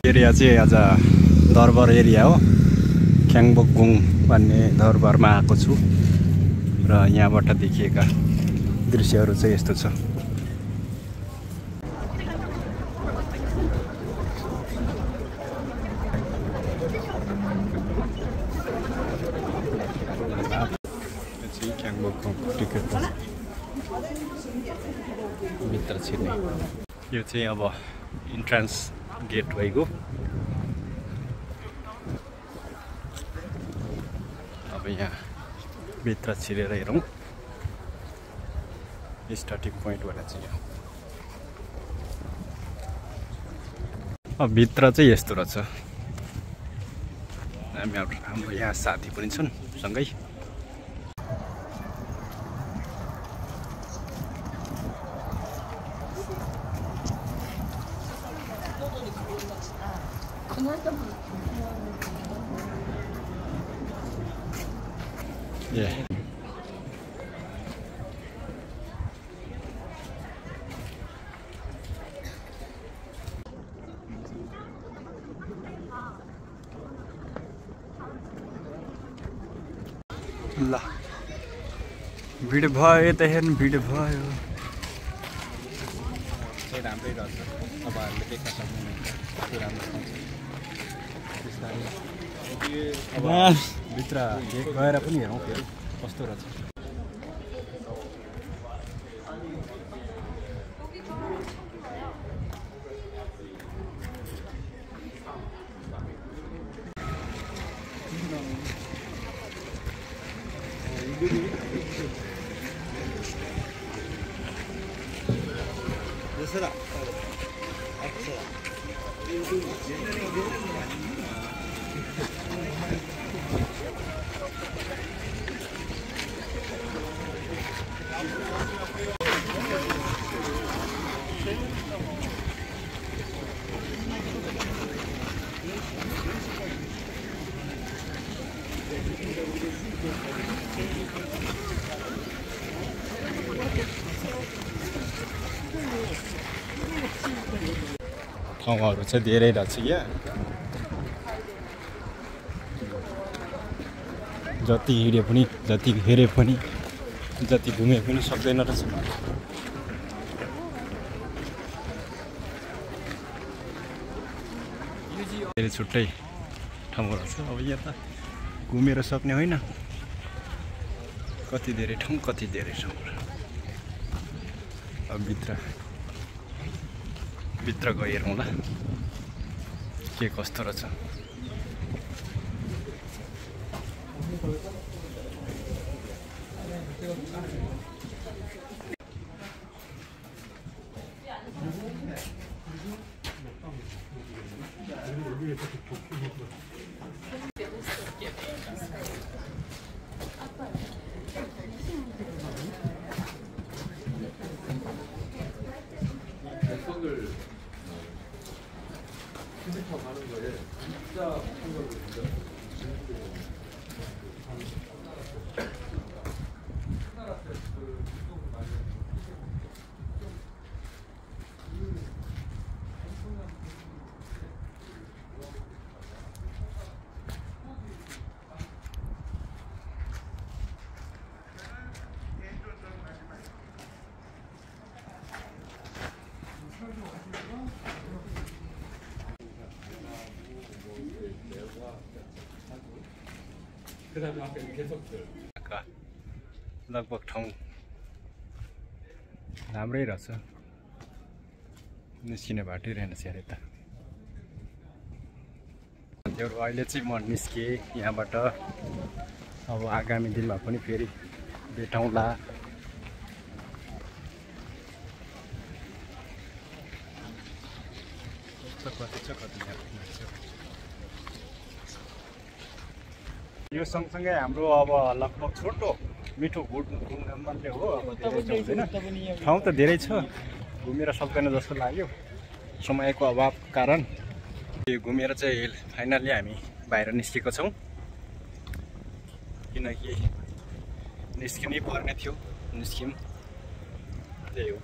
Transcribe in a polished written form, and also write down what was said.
Area चाहिँ आज दरबार एरिया हो। ख्याङबोकगुङ भन्ने दरबारमा आएको छु र यहाँबाट देखिएका दृश्यहरू चाहिँ यस्तो छ। टिकट भित्र छिर्ने यो चाहिँ अब इन्ट्रान्स गेट भइगयो। अब यहाँ भित्र छिरेर हेरौँ स्टार्टिङ पोइन्ट भनेर चाहिँ यहाँ। अब भित्र चाहिँ यस्तो रहेछ। हाम्रो यहाँ साथी पनि छन् सँगै। Yeah. ल भिड भयो त हेर्नु भिड भयो। राम्रै रहेछ तपाईँहरूले देख्न सक्नुहुन्छ। त्यो राम्रो अब भित्र गएर पनि हेरौँ फेरि कस्तो रहेछ। ठाउँहरू चाहिँ धेरै रहेछ यहाँ। जति हिँडे पनि जति हेरे पनि जति घुमे पनि सक्दैन रहेछ। धेरै छुट्टै ठाउँ रहेछ। अब यहाँ त घुमेर सक्ने होइन। कति धेरै ठाउँ कति धेरै ठाउँ। अब भित्र गएर हेरौँला के कस्तो रहेछ। लगभग ठाउँ राम्रै रहेछ। निस्किने बाटै रहेन स्याहार यता। अहिले चाहिँ म निस्केँ यहाँबाट। अब आगामी दिनमा पनि फेरि भेटौँला। कति छ कति यो सँगसँगै हाम्रो अब लगभग छोटो मिठो घुम्न मात्रै हो। अब धेरै छैन। ठाउँ त धेरै छ, घुमेर सक्दैन जस्तो लाग्यो समयको अभाव कारण। यो घुमेर चाहिँ फाइनल्ली हामी बाहिर निस्केको छौँ, किनकि निस्किनै पर्ने थियो। निस्क्यौँ, त्यही हो।